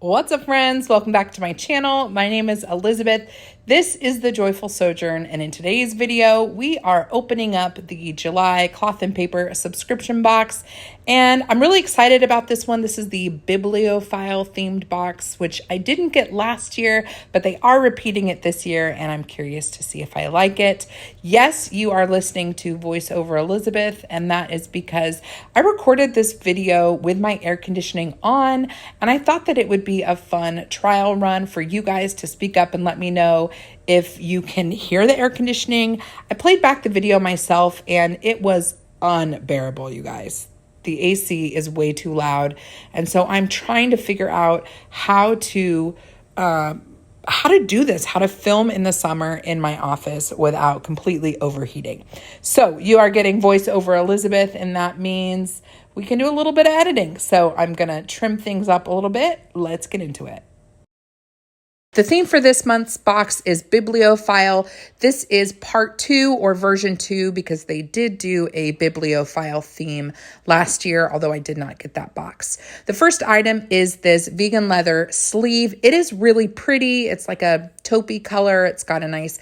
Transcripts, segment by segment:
What's up, friends? Welcome back to my channel. My name is Elizabeth. This is The Joyful Sojourn, and in today's video, we are opening up the July cloth and paper subscription box, and I'm really excited about this one. This is the bibliophile themed box, which I didn't get last year, but they are repeating it this year, and I'm curious to see if I like it. Yes, you are listening to VoiceOver Elizabeth, and that is because I recorded this video with my air conditioning on, and I thought that it would be a fun trial run for you guys to speak up and let me know if you can hear the air conditioning. I played back the video myself and it was unbearable, you guys. The AC is way too loud. And so I'm trying to figure out how to do this, how to film in the summer in my office without completely overheating. So you are getting VoiceOver Elizabeth, and that means we can do a little bit of editing. So I'm going to trim things up a little bit. Let's get into it. The theme for this month's box is bibliophile. This is part 2 or version 2 because they did do a bibliophile theme last year, although I did not get that box. The first item is this vegan leather sleeve. It is really pretty. It's like a taupey color. It's got a nice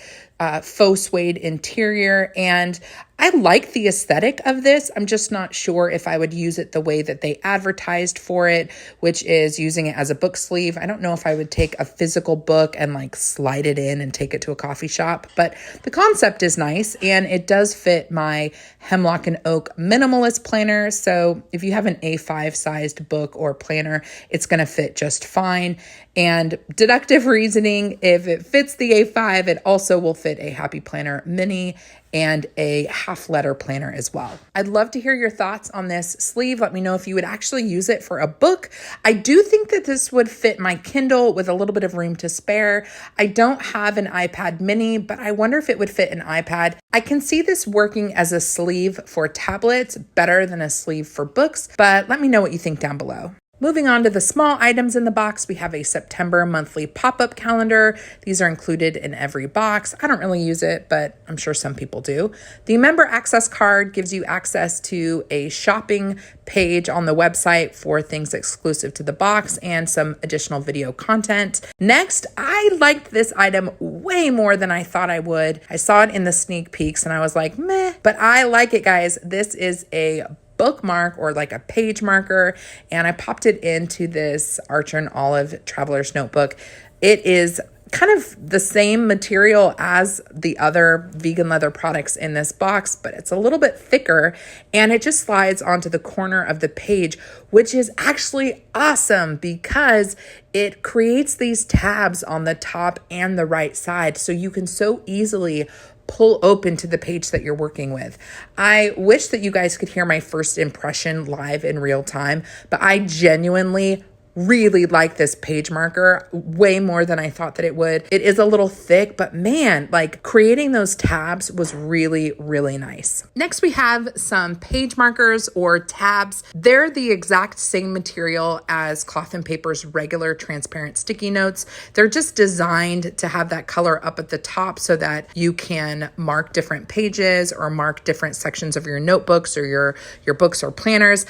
faux suede interior, and I like the aesthetic of this. I'm just not sure if I would use it the way that they advertised for it, which is using it as a book sleeve. I don't know if I would take a physical book and like slide it in and take it to a coffee shop, but the concept is nice and it does fit my Hemlock and Oak minimalist planner. So if you have an A5 sized book or planner, it's going to fit just fine. And deductive reasoning, if it fits the A5, it also will fit a Happy Planner Mini and a half letter planner as well. I'd love to hear your thoughts on this sleeve. Let me know if you would actually use it for a book. I do think that this would fit my Kindle with a little bit of room to spare. I don't have an iPad mini, but I wonder if it would fit an iPad. I can see this working as a sleeve for tablets better than a sleeve for books, but let me know what you think down below. Moving on to the small items in the box, we have a September monthly pop-up calendar. These are included in every box. I don't really use it, but I'm sure some people do. The member access card gives you access to a shopping page on the website for things exclusive to the box and some additional video content. Next, I liked this item way more than I thought I would. I saw it in the sneak peeks and I was like, meh, but I like it, guys. This is a bookmark or like a page marker, and I popped it into this Archer and Olive Traveler's Notebook. It is kind of the same material as the other vegan leather products in this box, but it's a little bit thicker and it just slides onto the corner of the page, which is actually awesome because it creates these tabs on the top and the right side, so you can so easily pull open to the page that you're working with. I wish that you guys could hear my first impression live in real time, but I genuinely really like this page marker way more than I thought that it would. It is a little thick, but man, like creating those tabs was really, really nice. Next, we have some page markers or tabs. They're the exact same material as Cloth and Paper's regular transparent sticky notes. They're just designed to have that color up at the top so that you can mark different pages or mark different sections of your notebooks or your books or planners.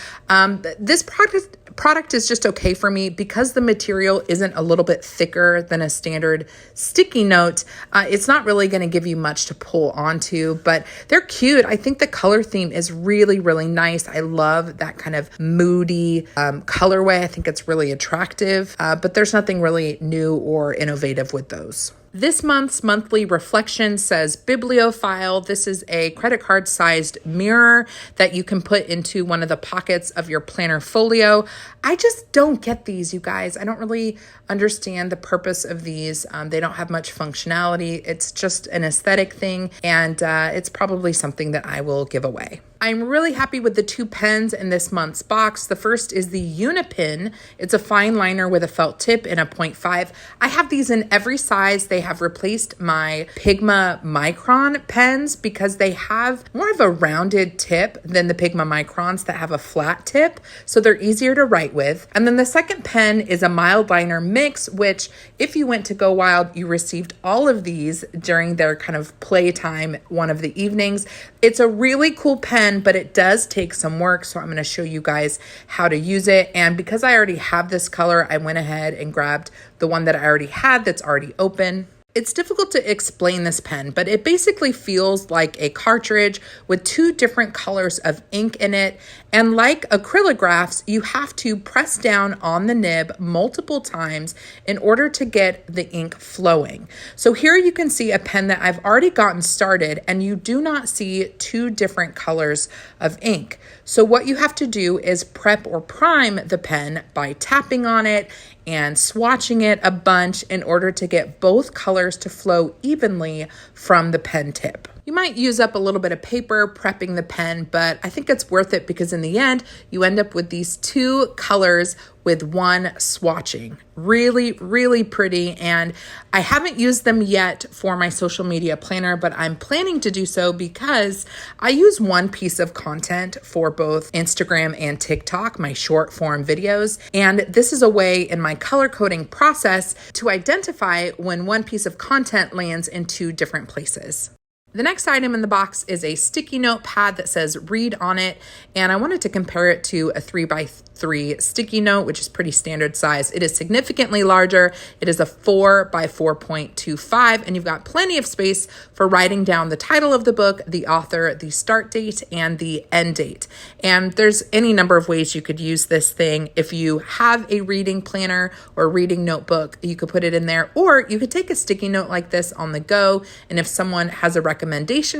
This product is just okay for me because the material isn't a little bit thicker than a standard sticky note. It's not really going to give you much to pull onto, but they're cute. I think the color theme is really, really nice. I love that kind of moody colorway. I think it's really attractive, but there's nothing really new or innovative with those. This month's monthly reflection says bibliophile. This is a credit card sized mirror that you can put into one of the pockets of your planner folio. I just don't get these, you guys. I don't really understand the purpose of these. They don't have much functionality. It's just an aesthetic thing, and it's probably something that I will give away. I'm really happy with the 2 pens in this month's box. The first is the Unipin. It's a fine liner with a felt tip and a 0.5. I have these in every size. They have replaced my Pigma Micron pens because they have more of a rounded tip than the Pigma Microns that have a flat tip, so they're easier to write with. And then the second pen is a mild liner mix, which if you went to Go Wild, you received all of these during their kind of playtime one of the evenings. It's a really cool pen. pen, but it does take some work. So I'm going to show you guys how to use it. And because I already have this color, I went ahead and grabbed the one that I already had that's already open. It's difficult to explain this pen, but it basically feels like a cartridge with two different colors of ink in it. And like acrylographs, you have to press down on the nib multiple times in order to get the ink flowing. So here you can see a pen that I've already gotten started, and you do not see two different colors of ink. So what you have to do is prep or prime the pen by tapping on it and swatching it a bunch in order to get both colors to flow evenly from the pen tip. You might use up a little bit of paper prepping the pen, but I think it's worth it because in the end, you end up with these two colors with one swatching. Really, really pretty. And I haven't used them yet for my social media planner, but I'm planning to do so because I use one piece of content for both Instagram and TikTok, my short form videos. And this is a way in my color coding process to identify when one piece of content lands in two different places. The next item in the box is a sticky notepad that says read on it, and I wanted to compare it to a 3x3 sticky note, which is pretty standard size. It is significantly larger. It is a 4x4.25, and you've got plenty of space for writing down the title of the book, the author, the start date, and the end date. And there's any number of ways you could use this thing. If you have a reading planner or reading notebook, you could put it in there, or you could take a sticky note like this on the go, and if someone has a recommendation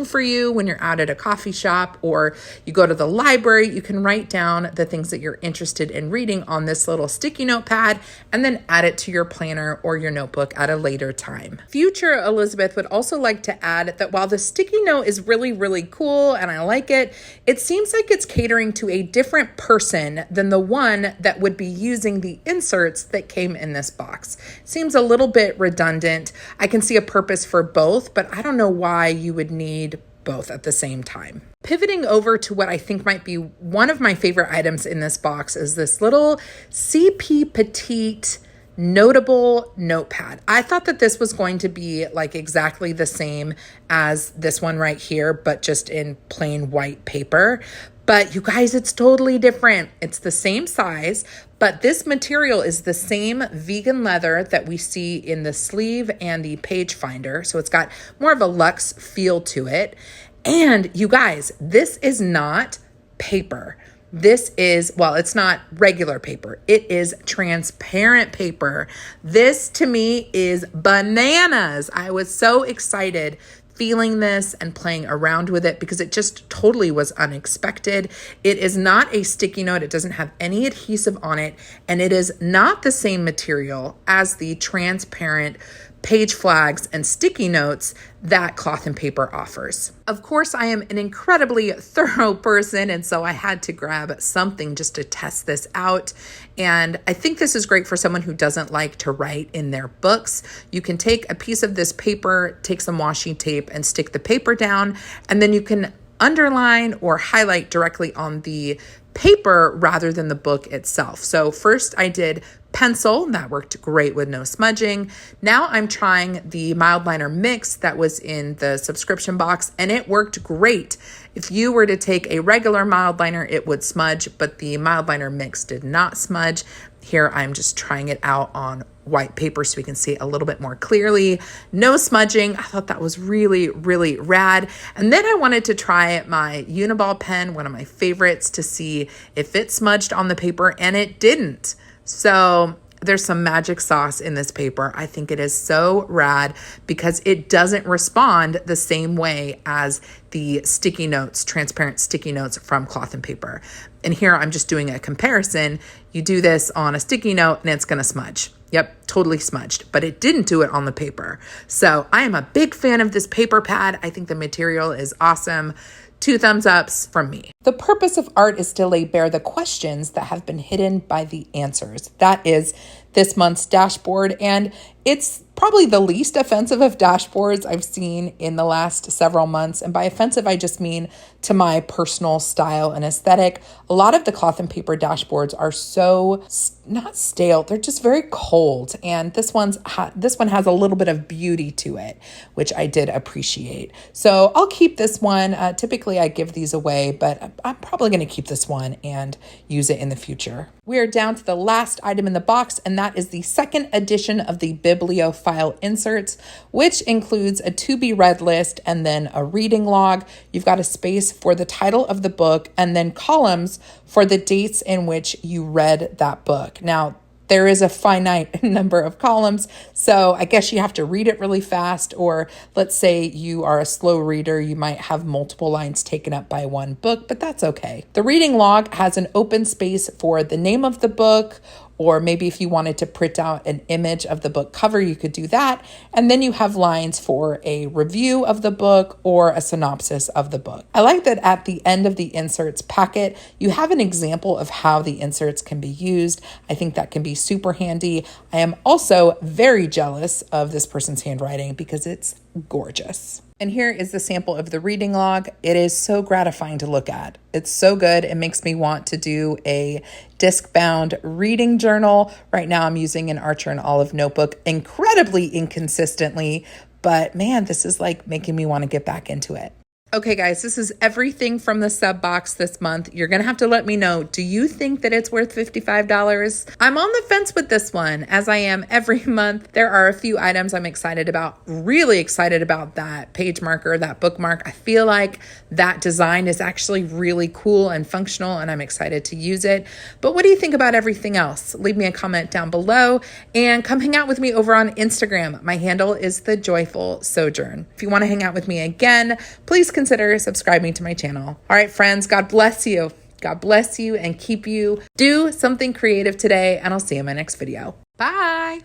for you when you're out at a coffee shop or you go to the library, you can write down the things that you're interested in reading on this little sticky notepad and then add it to your planner or your notebook at a later time. Future Elizabeth would also like to add that while the sticky note is really, really cool and I like it, it seems like it's catering to a different person than the one that would be using the inserts that came in this box. Seems a little bit redundant. I can see a purpose for both, but I don't know why you would need both at the same time. Pivoting over to what I think might be one of my favorite items in this box is this little CP Petite Notable Notepad. I thought that this was going to be like exactly the same as this one right here, but just in plain white paper. But you guys, it's totally different. It's the same size, but this material is the same vegan leather that we see in the sleeve and the page finder. So it's got more of a luxe feel to it. And you guys, this is not paper. This is, well, it's not regular paper. It is transparent paper. This to me is bananas. I was so excited feeling this and playing around with it because it just totally was unexpected. It is not a sticky note. It doesn't have any adhesive on it, and it is not the same material as the transparent page flags and sticky notes that Cloth and Paper offers. Of course, I am an incredibly thorough person, and so I had to grab something just to test this out. And I think this is great for someone who doesn't like to write in their books. You can take a piece of this paper, take some washi tape, and stick the paper down, and then you can underline or highlight directly on the paper rather than the book itself. So first I did pencil. That worked great with no smudging. Now I'm trying the mild liner mix that was in the subscription box, and it worked great. If you were to take a regular mild liner, it would smudge, but the mild liner mix did not smudge. Here I'm just trying it out on white paper so we can see it a little bit more clearly. No smudging. I thought that was really, really rad. And then I wanted to try my Uniball pen, one of my favorites, to see if it smudged on the paper, and it didn't. So there's some magic sauce in this paper. I think it is so rad because it doesn't respond the same way as the sticky notes, transparent sticky notes from Cloth and Paper. And here I'm just doing a comparison. You do this on a sticky note and it's gonna smudge. Yep, totally smudged, but it didn't do it on the paper. So I am a big fan of this paper pad. I think the material is awesome. 2 thumbs ups from me. The purpose of art is to lay bare the questions that have been hidden by the answers. That is this month's dashboard, and it's probably the least offensive of dashboards I've seen in the last several months. And by offensive, I just mean to my personal style and aesthetic. A lot of the cloth and paper dashboards are so not stale, they're just very cold. And this one has a little bit of beauty to it, which I did appreciate. So I'll keep this one. Typically I give these away, but I'm probably going to keep this one and use it in the future. We are down to the last item in the box, and that is the second edition of the bibliophile inserts, which includes a to be read list and then a reading log. You've got a space for the title of the book and then columns for the dates in which you read that book. Now, there is a finite number of columns, so I guess you have to read it really fast, or let's say you are a slow reader, you might have multiple lines taken up by one book, but that's okay. The reading log has an open space for the name of the book, or maybe if you wanted to print out an image of the book cover, you could do that. And then you have lines for a review of the book or a synopsis of the book. I like that at the end of the inserts packet, you have an example of how the inserts can be used. I think that can be super handy. I am also very jealous of this person's handwriting because it's gorgeous. And here is the sample of the reading log. It is so gratifying to look at. It's so good. It makes me want to do a disc-bound reading journal. Right now I'm using an Archer and Olive notebook incredibly inconsistently, but man, this is like making me want to get back into it. Okay, guys, this is everything from the sub box this month. You're going to have to let me know, do you think that it's worth $55? I'm on the fence with this one, as I am every month. There are a few items I'm excited about, really excited about that page marker, that bookmark. I feel like that design is actually really cool and functional, and I'm excited to use it. But what do you think about everything else? Leave me a comment down below and come hang out with me over on Instagram. My handle is The Joyful Sojourn. If you want to hang out with me again, please consider subscribing to my channel. All right, friends, God bless you. God bless you and keep you. Do something creative today, and I'll see you in my next video. Bye.